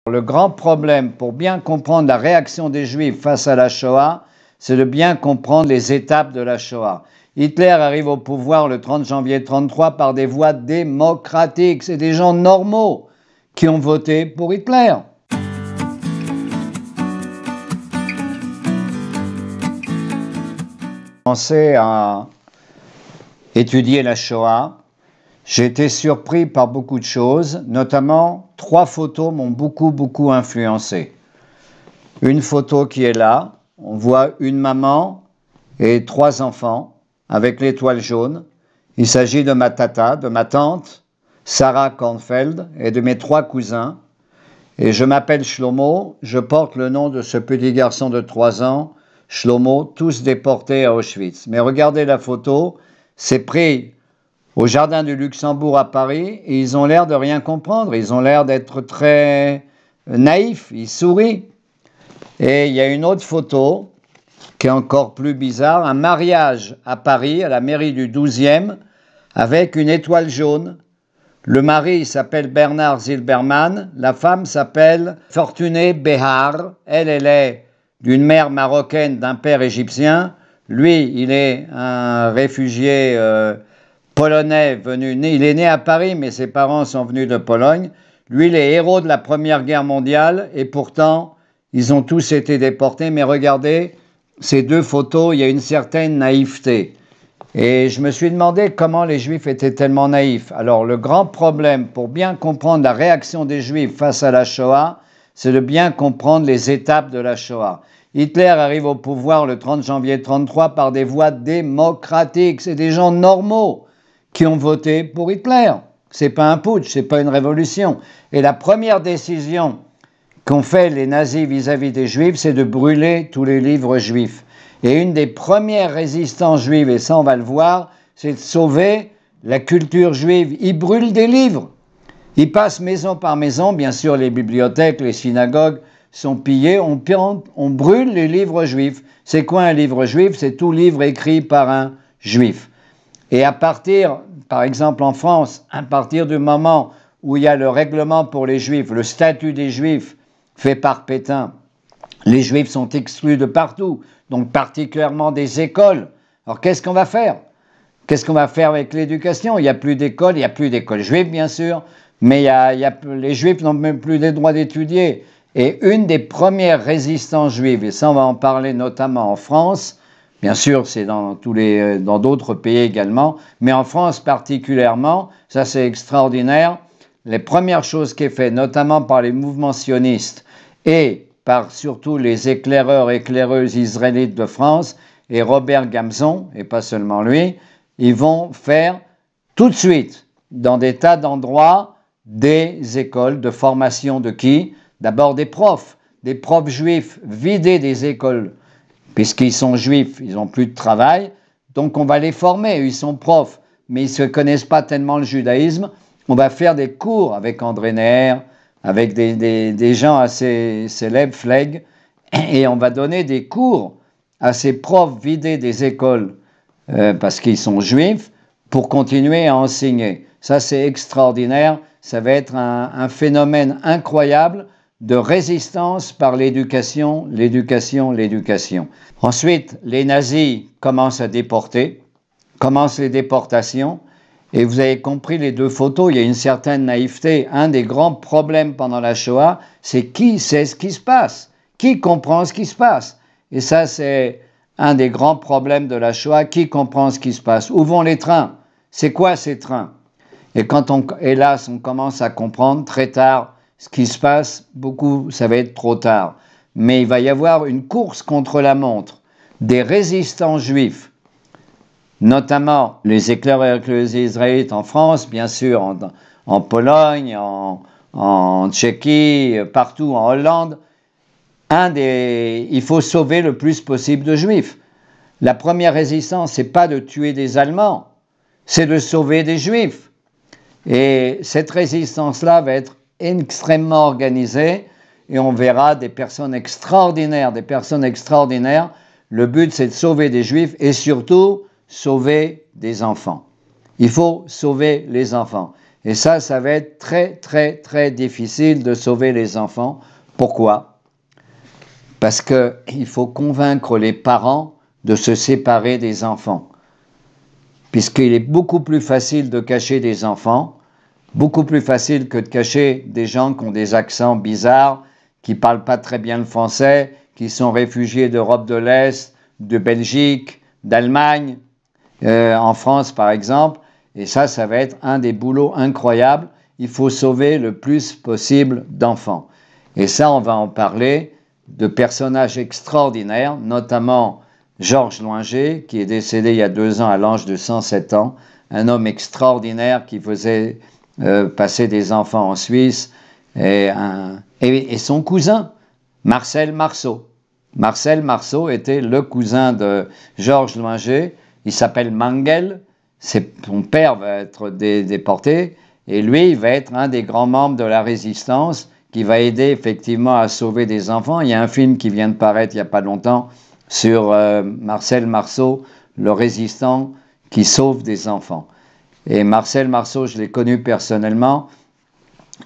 Le grand problème pour bien comprendre la réaction des Juifs face à la Shoah, c'est de bien comprendre les étapes de la Shoah. Hitler arrive au pouvoir le 30 janvier 1933 par des voies démocratiques. C'est des gens normaux qui ont voté pour Hitler. J'ai commencé à étudier la Shoah. J'ai été surpris par beaucoup de choses, notamment 3 photos m'ont beaucoup influencé. Une photo qui est là, on voit une maman et 3 enfants avec l'étoile jaune. Il s'agit de ma tata, de ma tante, Sarah Kornfeld, et de mes 3 cousins. Et je m'appelle Shlomo, je porte le nom de ce petit garçon de 3 ans, Shlomo, tous déportés à Auschwitz. Mais regardez la photo, c'est pris au Jardin du Luxembourg à Paris, et ils ont l'air de rien comprendre, ils ont l'air d'être très naïfs, ils sourient. Et il y a une autre photo qui est encore plus bizarre, un mariage à Paris, à la mairie du 12e, avec une étoile jaune. Le mari s'appelle Bernard Zilberman, la femme s'appelle Fortunée Behar, elle est d'une mère marocaine, d'un père égyptien, lui il est un réfugié polonais il est né à Paris, mais ses parents sont venus de Pologne. Lui, il est héros de la Première Guerre mondiale, et pourtant, ils ont tous été déportés. Mais regardez, ces 2 photos, il y a une certaine naïveté. Et je me suis demandé comment les Juifs étaient tellement naïfs. Alors, le grand problème pour bien comprendre la réaction des Juifs face à la Shoah, c'est de bien comprendre les étapes de la Shoah. Hitler arrive au pouvoir le 30 janvier 1933 par des voies démocratiques. C'est des gens normaux qui ont voté pour Hitler. C'est pas un putsch, c'est pas une révolution. Et la première décision qu'ont fait les nazis vis-à-vis des Juifs, c'est de brûler tous les livres juifs. Et une des premières résistances juives, et ça on va le voir, c'est de sauver la culture juive. Ils brûlent des livres. Ils passent maison par maison, bien sûr les bibliothèques, les synagogues sont pillées, on brûle les livres juifs. C'est quoi un livre juif? C'est tout livre écrit par un juif. Et à partir, par exemple en France, à partir du moment où il y a le règlement pour les Juifs, le statut des Juifs fait par Pétain, les Juifs sont exclus de partout, donc particulièrement des écoles. Alors qu'est-ce qu'on va faire? Qu'est-ce qu'on va faire avec l'éducation? Il n'y a plus d'écoles, il n'y a plus d'écoles juives bien sûr, mais les Juifs n'ont même plus les droits d'étudier. Et une des premières résistances juives, et ça on va en parler notamment en France, bien sûr, c'est dans d'autres pays également, mais en France particulièrement, ça c'est extraordinaire. Les premières choses qui est fait, notamment par les mouvements sionistes et par surtout les éclaireurs et éclaireuses israélites de France et Robert Gamson, et pas seulement lui, ils vont faire tout de suite, dans des tas d'endroits, des écoles de formation de qui? D'abord des profs juifs, vider des écoles. Puisqu'ils sont juifs, ils n'ont plus de travail, donc on va les former, ils sont profs, mais ils ne connaissent pas tellement le judaïsme. On va faire des cours avec André Neher, avec des gens assez célèbres, Flegg, et on va donner des cours à ces profs vidés des écoles, parce qu'ils sont juifs, pour continuer à enseigner. Ça c'est extraordinaire, ça va être un phénomène incroyable de résistance par l'éducation. Ensuite, les nazis commencent à déporter, commencent les déportations, et vous avez compris les 2 photos, il y a une certaine naïveté. Un des grands problèmes pendant la Shoah, c'est qui sait ce qui se passe, qui comprend ce qui se passe. Et ça, c'est un des grands problèmes de la Shoah, qui comprend ce qui se passe. Où vont les trains? C'est quoi ces trains? Et quand hélas, on commence à comprendre très tard ce qui se passe, ça va être trop tard. Mais il va y avoir une course contre la montre des résistants juifs, notamment les éclaireurs israélites en France, bien sûr, en Pologne, en Tchéquie, partout en Hollande. Il faut sauver le plus possible de juifs. La première résistance, c'est pas de tuer des Allemands, c'est de sauver des juifs. Et cette résistance-là va être extrêmement organisée, et on verra des personnes extraordinaires. Le but, c'est de sauver des juifs et surtout sauver des enfants. Il faut sauver les enfants. Et ça va être très, très, très difficile de sauver les enfants. Pourquoi? Parce qu'il faut convaincre les parents de se séparer des enfants. Puisqu'il est beaucoup plus facile de cacher des enfants, beaucoup plus facile que de cacher des gens qui ont des accents bizarres, qui ne parlent pas très bien le français, qui sont réfugiés d'Europe de l'Est, de Belgique, d'Allemagne, en France par exemple. Et ça va être un des boulots incroyables. Il faut sauver le plus possible d'enfants. Et ça, on va en parler de personnages extraordinaires, notamment Georges Loinger, qui est décédé il y a 2 ans à l'âge de 107 ans, un homme extraordinaire qui faisait passer des enfants en Suisse, et son cousin, Marcel Marceau. Marcel Marceau était le cousin de Georges Loinger, il s'appelle Mangel, son père va être déporté, et lui, il va être un des grands membres de la résistance, qui va aider effectivement à sauver des enfants. Il y a un film qui vient de paraître il n'y a pas longtemps sur Marcel Marceau, le résistant qui sauve des enfants. Et Marcel Marceau, je l'ai connu personnellement,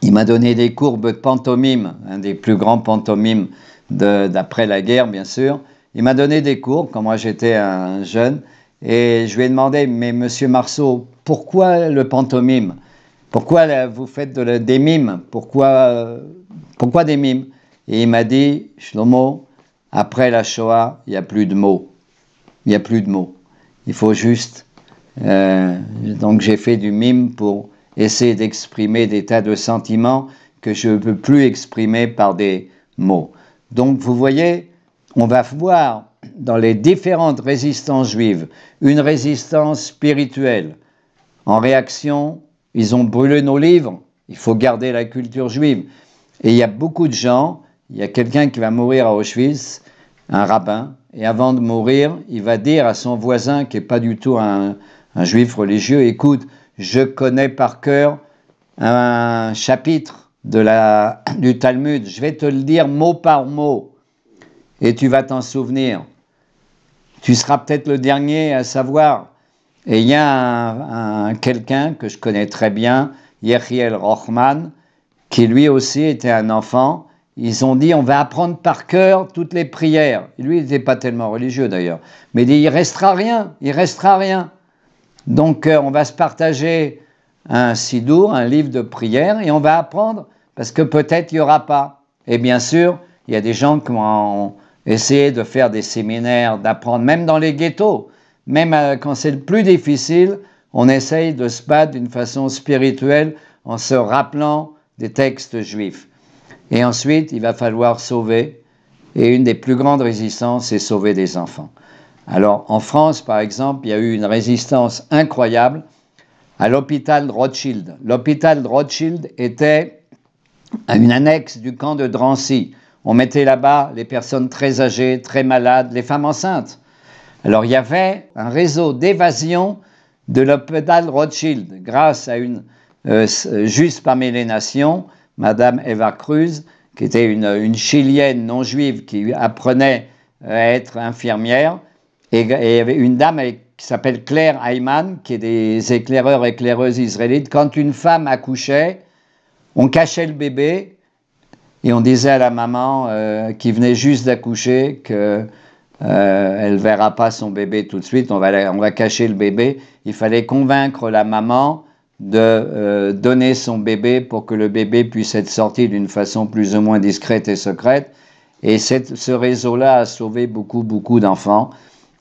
il m'a donné des cours de pantomime, un des plus grands pantomimes d'après la guerre, bien sûr. Il m'a donné des cours quand moi j'étais un jeune, et je lui ai demandé, mais monsieur Marceau, pourquoi le pantomime? Pourquoi vous faites des mimes? Pourquoi des mimes? Et il m'a dit, Shlomo, après la Shoah, il n'y a plus de mots. Il n'y a plus de mots. Il faut juste... donc j'ai fait du mime pour essayer d'exprimer des tas de sentiments que je ne peux plus exprimer par des mots. Donc vous voyez, on va voir dans les différentes résistances juives une résistance spirituelle. En réaction, ils ont brûlé nos livres, il faut garder la culture juive. Et il y a beaucoup de gens, il y a quelqu'un qui va mourir à Auschwitz, un rabbin, et avant de mourir, il va dire à son voisin, qui n'est pas du tout un juif religieux, écoute, je connais par cœur un chapitre du Talmud, je vais te le dire mot par mot, et tu vas t'en souvenir. Tu seras peut-être le dernier à savoir. Et il y a quelqu'un que je connais très bien, Yechiel Rochman, qui lui aussi était un enfant. Ils ont dit, on va apprendre par cœur toutes les prières. Et lui, il n'était pas tellement religieux d'ailleurs. Mais il dit, il restera rien, il restera rien. Donc on va se partager un sidour, un livre de prières, et on va apprendre, parce que peut-être il n'y aura pas. Et bien sûr, il y a des gens qui ont essayé de faire des séminaires, d'apprendre, même dans les ghettos. Même quand c'est le plus difficile, on essaye de se battre d'une façon spirituelle en se rappelant des textes juifs. Et ensuite, il va falloir sauver, et une des plus grandes résistances, c'est sauver des enfants. Alors, en France, par exemple, il y a eu une résistance incroyable à l'hôpital de Rothschild. L'hôpital de Rothschild était une annexe du camp de Drancy. On mettait là-bas les personnes très âgées, très malades, les femmes enceintes. Alors, il y avait un réseau d'évasion de l'hôpital Rothschild, grâce à une juste parmi les nations, Madame Eva Cruz, qui était une Chilienne non-juive qui apprenait à être infirmière, et il y avait une dame qui s'appelle Claire Ayman, qui est des éclaireuses israélites. Quand une femme accouchait, on cachait le bébé et on disait à la maman qui venait juste d'accoucher que elle ne verra pas son bébé tout de suite, on va cacher le bébé. Il fallait convaincre la maman de donner son bébé pour que le bébé puisse être sorti d'une façon plus ou moins discrète et secrète. Et ce réseau-là a sauvé beaucoup, beaucoup d'enfants.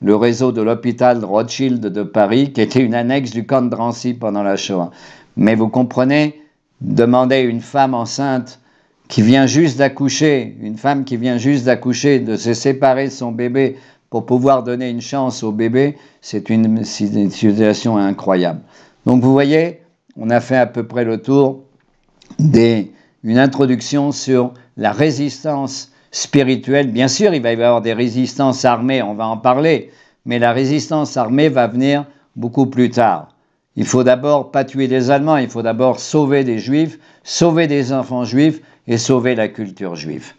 Le réseau de l'hôpital Rothschild de Paris, qui était une annexe du camp de Drancy pendant la Shoah. Mais vous comprenez, demander à une femme enceinte qui vient juste d'accoucher, une femme qui vient juste d'accoucher, de se séparer de son bébé pour pouvoir donner une chance au bébé, c'est une situation incroyable. Donc vous voyez, on a fait à peu près le tour une introduction sur la résistance spirituelle. Bien sûr, il va y avoir des résistances armées, on va en parler, mais la résistance armée va venir beaucoup plus tard. Il faut d'abord pas tuer des Allemands, il faut d'abord sauver des Juifs, sauver des enfants juifs et sauver la culture juive.